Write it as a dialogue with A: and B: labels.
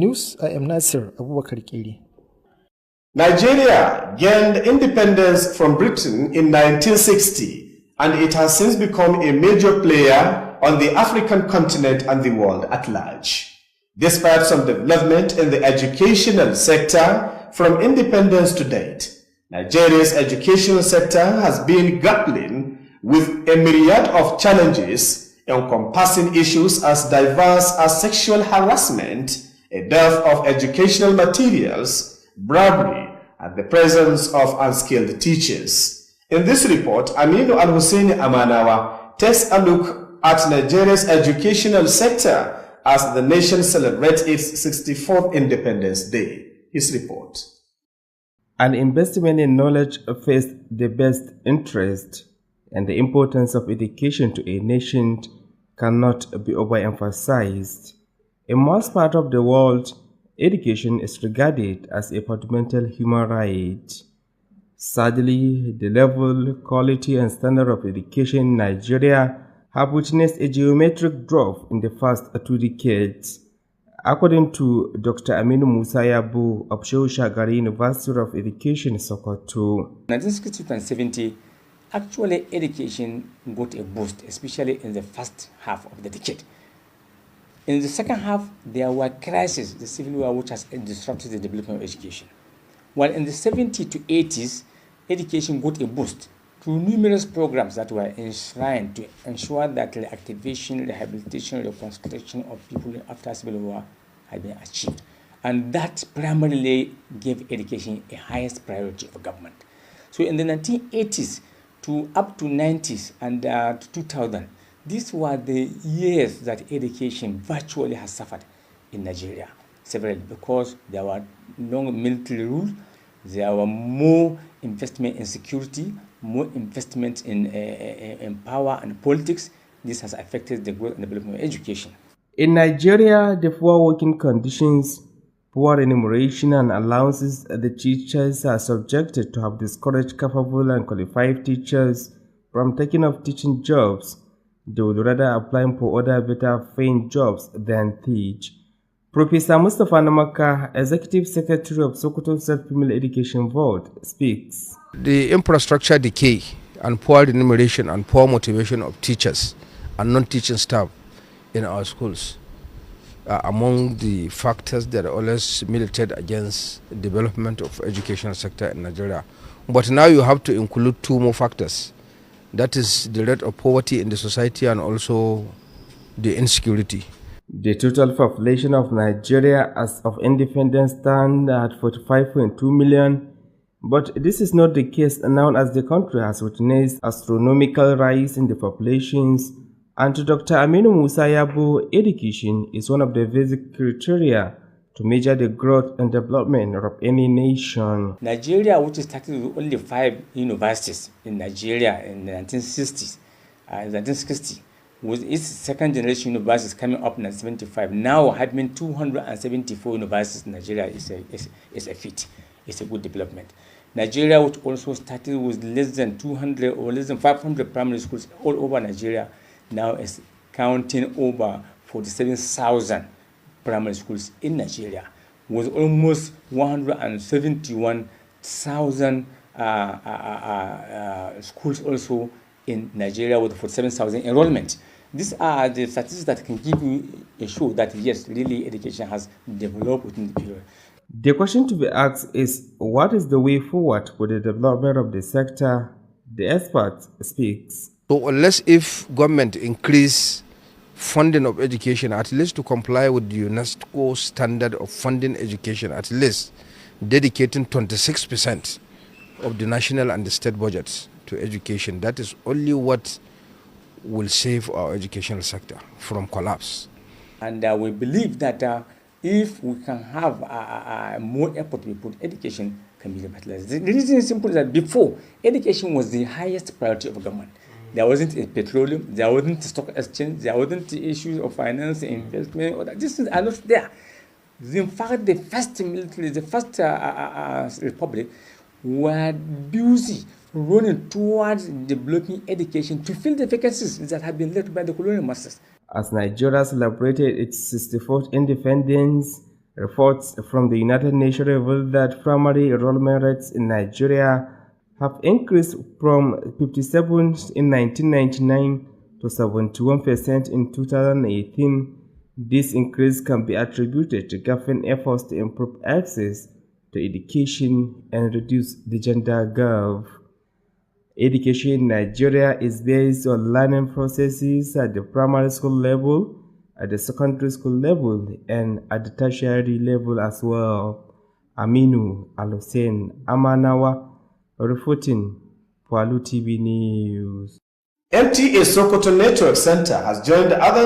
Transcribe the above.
A: News, I am Nasir Abubakar Kiri.
B: Nigeria gained independence from Britain in 1960, and it has since become a major player on the African continent and the world at large. Despite some development in the educational sector from independence to date, Nigeria's educational sector has been grappling with a myriad of challenges encompassing issues as diverse as sexual harassment, a dearth of educational materials, bribery, and the presence of unskilled teachers. In this report, Aminu Alhussaini Amanawa takes a look at Nigeria's educational sector as the nation celebrates its 64th Independence Day. His report.
C: An investment in knowledge faced the best interest, and the importance of education to a nation cannot be overemphasized. In most parts of the world, education is regarded as a fundamental human right. Sadly, the level, quality, and standard of education in Nigeria have witnessed a geometric drop in the past 2 decades. According to Dr. Aminu Alhussaini of Shehu Shagari University of Education, Sokoto.
D: 1960 and 70, actually education got a boost, especially in the first half of the decade. In the second half, there were crises, the civil war, which has disrupted the development of education. While in the 70s to 80s, education got a boost through numerous programs that were enshrined to ensure that the activation, rehabilitation, reconstruction of people after civil war had been achieved. And that primarily gave education a highest priority of government. So in the 1980s to up to 90s and to 2000, these were the years that education virtually has suffered in Nigeria, severely, because there were long military rule, there were more investment in security, more investment in power and politics. This has affected the growth and development of education.
C: In Nigeria, the poor working conditions, poor remuneration and allowances the teachers are subjected to have discouraged capable and qualified teachers from taking up teaching jobs. They would rather apply for other better paying jobs than teach. Professor Mustapha Namaka, Executive Secretary of Sokoto State Female Education Board, speaks.
E: The infrastructure decay and poor remuneration and poor motivation of teachers and non-teaching staff in our schools are among the factors that always militate against the development of educational sector in Nigeria. But now you have to include 2 more factors. That is the rate of poverty in the society and also the insecurity.
C: The total population of Nigeria as of independence stands at 45.2 million, but this is not the case now as the country has witnessed astronomical rise in the populations. And to Dr. Aminu Alhussaini, education is one of the basic criteria to measure the growth and development of any nation.
D: Nigeria, which started with only 5 universities in Nigeria in the 1960s, 1960, with its second generation universities coming up in 1975, now having 274 universities in Nigeria is a feat. It's a good development. Nigeria, which also started with less than 200 or less than 500 primary schools all over Nigeria, now is counting over 47,000 primary schools in Nigeria, with almost 171,000 schools also in Nigeria with 47,000 enrollment. These are the statistics that can give you a show that yes, really education has developed within the period.
C: The question to be asked is, what is the way forward for the development of the sector? The expert speaks.
E: So unless if government increase funding of education, at least to comply with the UNESCO standard of funding education, at least dedicating 26% of the national and the state budgets to education, that is only what will save our educational sector from collapse.
D: And we believe that if we can have more effort we put, education can be revitalized. The reason is simple, that before, education was the highest priority of government. There wasn't a petroleum, there wasn't a stock exchange, there wasn't the issues of finance, investment, or that. These things are not there. In fact, the first military, the first republic were busy running towards developing education to fill the vacancies that had been left by the colonial masters.
C: As Nigeria celebrated its 64th independence, Reports from the United Nations reveal that primary enrollment rates in Nigeria have increased from 57 in 1999 to 71% in 2018. This increase can be attributed to government efforts to improve access to education and reduce the gender gap. Education in Nigeria is based on learning processes at the primary school level, at the secondary school level, and at the tertiary level as well. Aminu Alhussaini Amanawa, reporting for Alu TV News.
B: MTA Sokoto Network Center has joined other